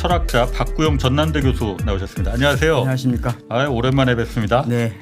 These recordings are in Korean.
철학자 박구영 전남대 교수 나오셨습니다. 안녕하세요. 안녕하십니까. 오랜만에 뵙습니다. 네.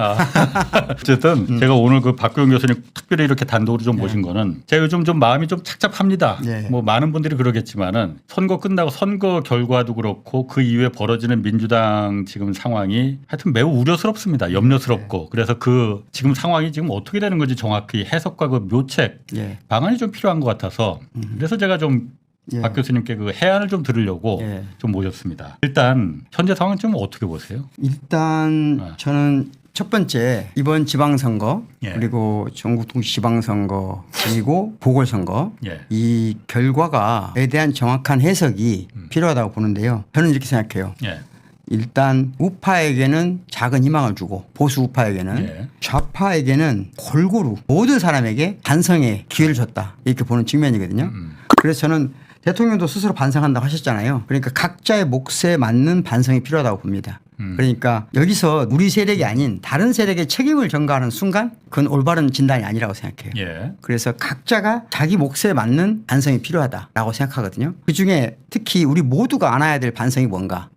어쨌든 제가 오늘 그 박구영 교수님 특별히 이렇게 단독으로 좀 모신 거는 제가 요즘 좀 마음이 좀 착잡합니다. 네. 뭐 많은 분들이 그러겠지만은 선거 끝나고 선거 결과도 그렇고 그 이후에 벌어지는 민주당 지금 상황이 하여튼 매우 우려스럽습니다. 염려스럽고 그래서 그 지금 상황이 지금 어떻게 되는 건지 정확히 해석과 그 묘책 방안이 좀 필요한 것 같아서 그래서 제가 좀 박 교수님께 그 해안을 좀 들으려고 좀 모셨습니다. 일단 현재 상황 좀 어떻게 보세요? 일단 저는 첫 번째 이번 지방선거 예. 그리고 전국 동시 지방선거 그리고 보궐선거 예. 이 결과가에 대한 정확한 해석이 필요하다고 보는데요. 저는 이렇게 생각해요. 예. 일단 우파에게는 작은 희망을 주고 보수 우파에게는 좌파에게는 골고루 모든 사람에게 반성의 기회를 줬다 이렇게 보는 측면이거든요. 그래서 저는 대통령도 스스로 반성한다고 하셨잖아요. 그러니까 각자의 몫에 맞는 반성이 필요하다고 봅니다. 그러니까 여기서 우리 세력이 아닌 다른 세력의 책임을 전가하는 순간 그건 올바른 진단이 아니라고 생각해요. 예. 그래서 각자가 자기 몫에 맞는 반성이 필요하다라고 생각하거든요. 그중에 특히 우리 모두가 안아야 될 반성이 뭔가.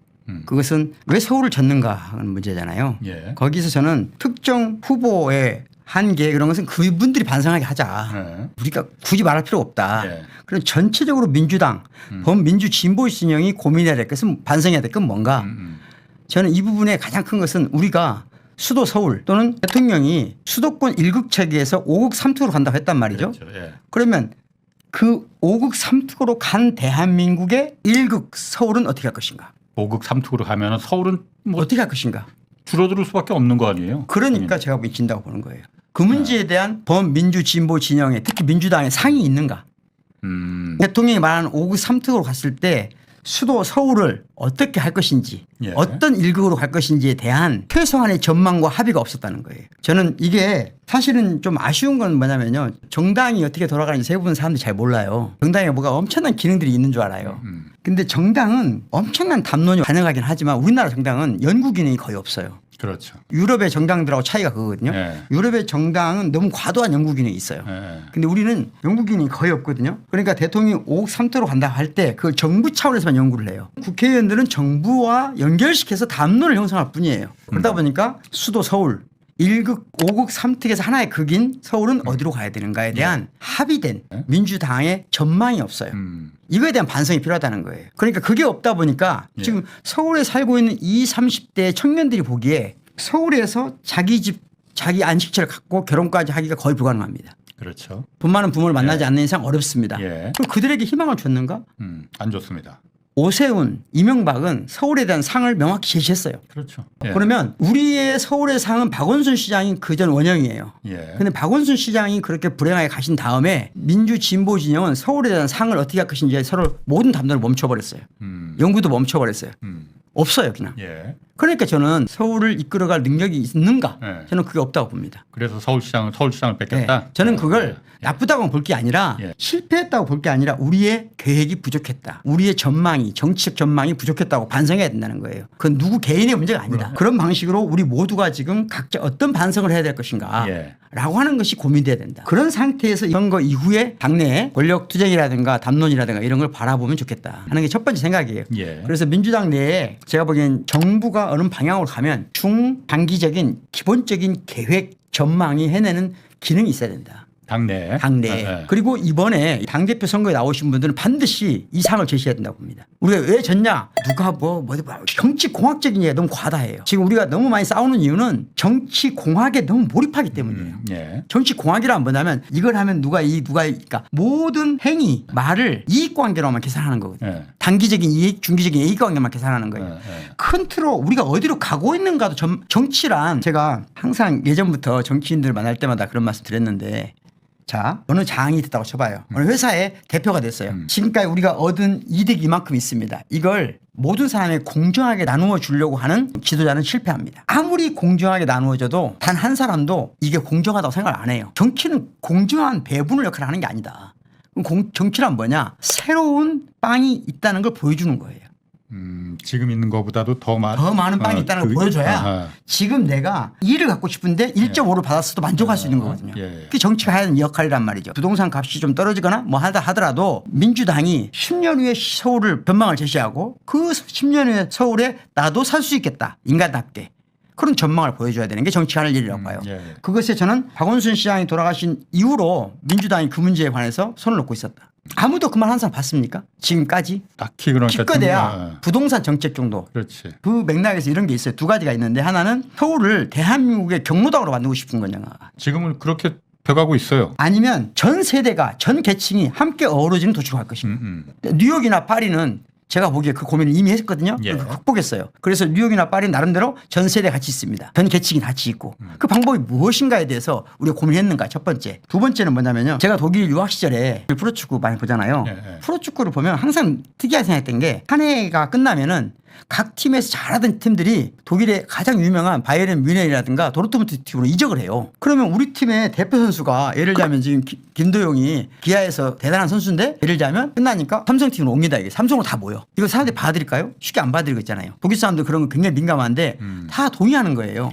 그것은 왜 서울을 졌는가 하는 문제잖아요. 예. 거기서 저는 특정 후보의 한계 그런 것은 그분들이 반성하게 하자. 우리가 굳이 말할 필요 없다. 그럼 전체적으로 민주당 범민주 진보 진영이 고민해야 될 것은 반성해야 될 건 뭔가. 저는 이 부분에 가장 큰 것은 우리가 수도 서울 또는 대통령이 수도권 1극 체계에서 5극 3특으로 간다고 했단 말이죠. 그렇죠. 예. 그러면 그 5극 3특으로 간 대한민국의 1극 서울은 어떻게 할 것인가. 5극 3특으로 가면 서울은 뭐 어떻게 할 것인가. 줄어들 수밖에 없는 거 아니에요? 그러니까 제가 보기 진다고 보는 거예요. 그 문제에 대한 범민주 진보 진영에 특히 민주당의 상이 있는가. 대통령이 말하는 5극 3특으로 갔을 때 수도 서울을 어떻게 할 것인지 어떤 1극으로 갈 것인지에 대한 최소한의 전망과 합의가 없었다는 거예요. 저는 이게 사실은 좀 아쉬운 건 뭐냐면요. 정당이 어떻게 돌아가는지 대부분 사람들이 잘 몰라요. 정당에 뭐가 엄청난 기능들이 있는 줄 알아요. 근데 정당은 엄청난 담론이 가능하긴 하지만 우리나라 정당은 연구 기능이 거의 없어요. 그렇죠. 유럽의 정당들하고 차이가 그거거든요. 유럽의 정당은 너무 과도한 연구 기능이 있어요. 근데 우리는 연구 기능이 거의 없거든요. 그러니까 대통령이 5억 3토로 간다 할 때 그 정부 차원에서만 연구를 해요. 국회의원들은 정부와 연결시켜서 담론을 형성할 뿐이에요. 그러다 보니까 수도 서울 1극 5극 3특에서 하나의 극인 서울은 어디로 가야 되는가에 대한 합의된 민주당의 전망이 없어요. 이거에 대한 반성이 필요하다는 거예요. 그러니까 그게 없다 보니까 지금 서울에 살고 있는 20, 30대 청년들이 보기에 서울에서 자기 집, 자기 안식처를 갖고 결혼까지 하기가 거의 불가능합니다. 그렇죠. 돈 많은 부모를 만나지 않는 이상 어렵습니다. 예. 그럼 그들에게 희망을 줬는가? 안 좋습니다. 오세훈, 이명박은 서울에 대한 상을 명확히 제시했어요. 그렇죠. 그러면 우리의 서울의 상은 박원순 시장이 그전 원형이에요. 그런데 박원순 시장이 그렇게 불행하게 가신 다음에 민주 진보 진영은 서울에 대한 상을 어떻게 할 것인지 서로 모든 담론을 멈춰버렸어요. 연구도 멈춰버렸어요. 없어요 그냥. 그러니까 저는 서울을 이끌어갈 능력이 있는가? 저는 그게 없다고 봅니다. 그래서 서울시장을 뺏겼다? 저는 그걸 나쁘다고 볼 게 아니라 실패했다고 볼 게 아니라 우리의 계획이 부족했다. 우리의 전망이 정치적 전망이 부족했다고 반성해야 된다는 거예요. 그건 누구 개인의 문제가 아니다. 그런 방식으로 우리 모두가 지금 각자 어떤 반성을 해야 될 것인가 라고 하는 것이 고민돼야 된다. 그런 상태에서 선거 이후에 당내에 권력 투쟁이라든가 담론이라든가 이런 걸 바라보면 좋겠다 하는 게 첫 번째 생각이에요. 그래서 민주당 내에 제가 보기엔 정부가 어느 방향으로 가면 중단기적인 기본적인 계획 전망이 해내는 기능이 있어야 된다. 당내. 그리고 이번에 당대표 선거에 나오신 분들은 반드시 이 상을 제시해야 된다고 봅니다. 우리가 왜 졌냐? 누가 정치 공학적인 얘기가 너무 과다해요. 지금 우리가 너무 많이 싸우는 이유는 정치 공학에 너무 몰입하기 때문이에요. 정치 공학이란 뭐냐면 이걸 하면 그러니까 모든 행위, 말을 이익관계로만 계산하는 거거든요. 단기적인 이익, 중기적인 이익관계만 계산하는 거예요. 큰 틀로 우리가 어디로 가고 있는가도 정치란 제가 항상 예전부터 정치인들 만날 때마다 그런 말씀 드렸는데 자, 어느 장이 됐다고 쳐봐요. 어느 회사의 대표가 됐어요. 지금까지 우리가 얻은 이득이 이만큼 있습니다. 이걸 모든 사람에게 공정하게 나누어 주려고 하는 지도자는 실패합니다. 아무리 공정하게 나누어져도 단 한 사람도 이게 공정하다고 생각을 안 해요. 정치는 공정한 배분을 역할을 하는 게 아니다. 정치란 뭐냐? 새로운 빵이 있다는 걸 보여주는 거예요. 지금 있는 것보다도 더 많은 빵이 있다는 걸 보여줘야 지금 내가 2를 갖고 싶은데 1.5를 받았어도 만족할 수 있는 거거든요. 그게 정치가 해야 하는 역할이란 말이죠. 부동산 값이 좀 떨어지거나 뭐 하더라도 민주당이 10년 후에 서울을 전망을 제시하고 그 10년 후에 서울에 나도 살 수 있겠다. 인간답게. 그런 전망을 보여줘야 되는 게 정치가 할 일이라고 봐요. 그것에 저는 박원순 시장이 돌아가신 이후로 민주당이 그 문제에 관해서 손을 놓고 있었다. 아무도 그 말 한 사람 봤습니까? 지금까지? 딱히 그러니까 기껏해야 부동산 정책 정도. 그렇지. 그 맥락에서 이런 게 있어요. 두 가지가 있는데 하나는 서울을 대한민국의 경로당으로 만들고 싶은 거냐. 지금은 그렇게 돼가고 있어요. 아니면 전 세대가 전 계층이 함께 어우러지는 도시로 갈 것인가. 뉴욕이나 파리는 제가 보기에 그 고민을 이미 했거든요. 극복했어요. 그래서 뉴욕이나 파리는 나름대로 전 세대 같이 있습니다. 전 계층이 같이 있고 그 방법이 무엇인가에 대해서 우리가 고민했는가 첫 번째. 두 번째는 뭐냐면요. 제가 독일 유학 시절에 프로축구 많이 보잖아요. 프로축구를 보면 항상 특이하게 생각했던 게 한 해가 끝나면은 각 팀에서 잘하던 팀들이 독일의 가장 유명한 바이에른 뮌헨이라든가 도르트문트 팀으로 이적을 해요. 그러면 우리 팀의 대표 선수가 예를 들자면 지금 김도영이 기아에서 대단한 선수인데 예를 들자면 끝나니까 삼성팀으로 옮긴다 이게. 삼성으로 다 모여. 이거 사람들이 받아들일까요? 쉽게 안 받아들이고 있잖아요. 독일 사람들 그런 거 굉장히 민감한데 다 동의하는 거예요.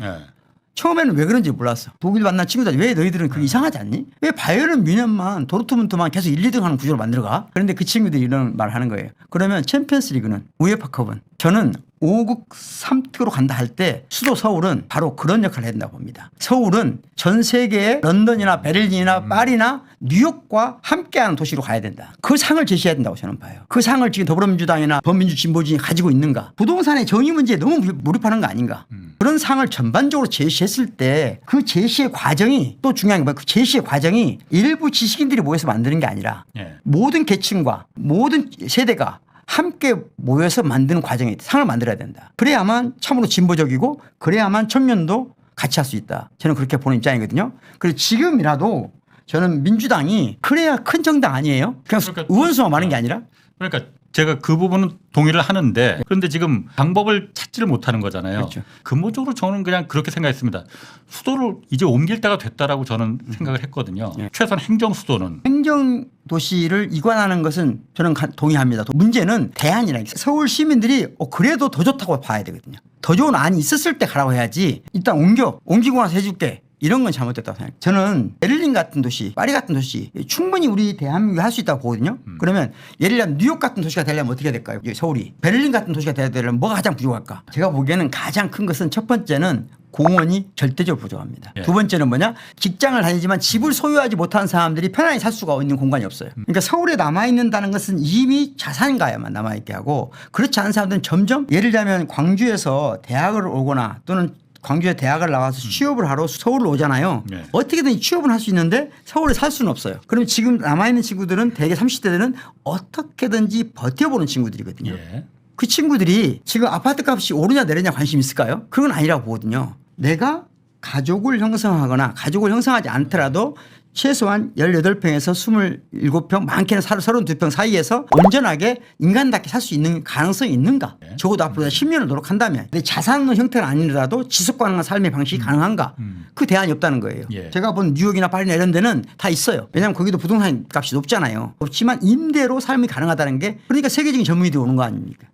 처음에는 왜 그런지 몰랐어. 독일 만난 친구들 왜 너희들은 그게 이상하지 않니? 왜 바이에른 뮌헨만 도르트문트만 계속 1, 2등 하는 구조로 만들어가? 그런데 그 친구들이 이런 말을 하는 거예요. 그러면 챔피언스 리그는 우에파컵은 저는 5국 3특으로 간다 할 때 수도 서울은 바로 그런 역할을 해야 된다고 봅니다. 서울은 전 세계의 런던이나 베를린이나 파리나 뉴욕과 함께하는 도시로 가야 된다. 그 상을 제시해야 된다고 저는 봐요. 그 상을 지금 더불어민주당이나 범민주 진보진이 가지고 있는가. 부동산의 정의 문제에 너무 몰입하는 거 아닌가. 그런 상을 전반적으로 제시했을 때 그 제시의 과정이 또 중요한 게 뭐야. 그 제시의 과정이 일부 지식인들이 모여서 만드는 게 아니라 모든 계층과 모든 세대가 함께 모여서 만드는 과정에 상을 만들어야 된다. 그래야만 참으로 진보적이고 그래야만 청년도 같이 할 수 있다. 저는 그렇게 보는 입장이거든요. 그래서 지금이라도 저는 민주당이 그래야 큰 정당 아니에요? 그냥 그러니까 의원수만 많은 게 아니라? 그러니까 제가 그 부분은 동의를 하는데 그런데 지금 방법을 찾지를 못하는 거잖아요. 그렇죠. 근본적으로 저는 그냥 그렇게 생각했습니다. 수도를 이제 옮길 때가 됐다라고 저는 생각을 했거든요. 최소한 행정 수도는. 행정 도시를 이관하는 것은 저는 동의합니다. 문제는 대안이라 서울 시민들이 그래도 더 좋다고 봐야 되거든요. 더 좋은 안이 있었을 때 가라고 해야지 일단 옮기고 나서 해줄게. 이런 건 잘못됐다고 생각해요. 저는 베를린 같은 도시, 파리 같은 도시 충분히 우리 대한민국이 할 수 있다고 보거든요. 그러면 예를 들면 뉴욕 같은 도시가 되려면 어떻게 해야 될까요? 서울이. 베를린 같은 도시가 되려면 뭐가 가장 부족할까? 제가 보기에는 가장 큰 것은 첫 번째는 공원이 절대적으로 부족합니다. 두 번째는 뭐냐? 직장을 다니지만 집을 소유하지 못한 사람들이 편안히 살 수가 있는 공간이 없어요. 그러니까 서울에 남아있는다는 것은 이미 자산가야만 남아있게 하고 그렇지 않은 사람들은 점점 예를 들면 광주에서 대학을 오거나 또는 광주에 대학을 나와서 취업을 하러 서울로 오잖아요. 어떻게든 취업을 할 수 있는데 서울에 살 수는 없어요. 그러면 지금 남아있는 친구들은 대개 30대들은 어떻게든지 버텨보는 친구들이거든요. 그 친구들이 지금 아파트 값이 오르냐 내리냐 관심 있을까요? 그건 아니라고 보거든요. 내가 가족을 형성하거나 가족을 형성하지 않더라도 최소한 18평에서 27평 많게는 32평 사이에서 온전하게 인간답게 살 수 있는 가능성이 있는가. 적어도 앞으로 10년을 노력한다면. 근데 자산 형태는 아니더라도 지속 가능한 삶의 방식이 가능한가. 그 대안이 없다는 거예요. 제가 본 뉴욕이나 파리나 이런 데는 다 있어요. 왜냐하면 거기도 부동산 값이 높잖아요. 없지만 임대로 삶이 가능하다는 게 그러니까 세계적인 전문의들이 오는 거 아닙니까.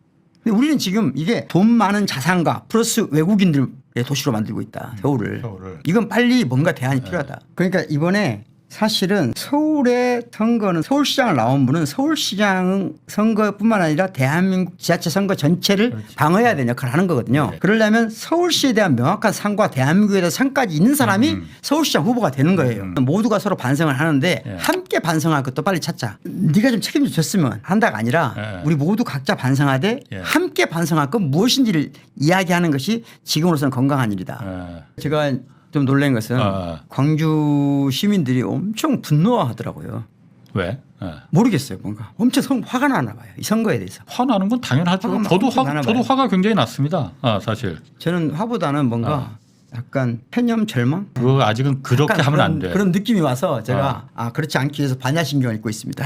근데 우리는 지금 이게 돈 많은 자산가 플러스 외국인들의 도시로 만들고 있다. 서울을. 이건 빨리 뭔가 대안이 필요하다. 그러니까 이번에 사실은 서울의 선거는 서울시장을 나온 분은 서울시장 선거뿐만 아니라 대한민국 지자체 선거 전체를 방어해야 되는 역할을 하는 거거든요. 그러려면 서울시에 대한 명확한 상과 대한민국에 대한 상까지 있는 사람이 서울시장 후보가 되는 거예요. 모두가 서로 반성을 하는데 함께 반성할 것도 빨리 찾자. 네가 좀 책임져 줬으면 한다가 아니라 우리 모두 각자 반성하되 함께 반성할 건 무엇인지를 이야기하는 것이 지금으로서는 건강한 일이다. 제가 좀 놀란 것은 광주 시민들이 엄청 분노하더라고요. 왜? 모르겠어요. 뭔가 엄청 화가 나나 봐요. 이 선거에 대해서. 화나는 건 당연하죠. 저도 화가 굉장히 났습니다. 사실. 저는 화보다는 뭔가 약간 폐념 절망? 그거 아직은 그렇게 하면 안 돼. 그런 느낌이 와서 제가 그렇지 않기 위해서 반야신경을 읽고 있습니다.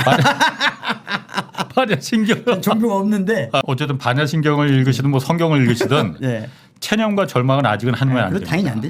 반야신경. 종교가 없는데. 어쨌든 반야신경을 읽으시든 뭐 성경을 읽으시든 체념과 절망은 아직은 하면 안 됩니다. 당연히 안 되죠.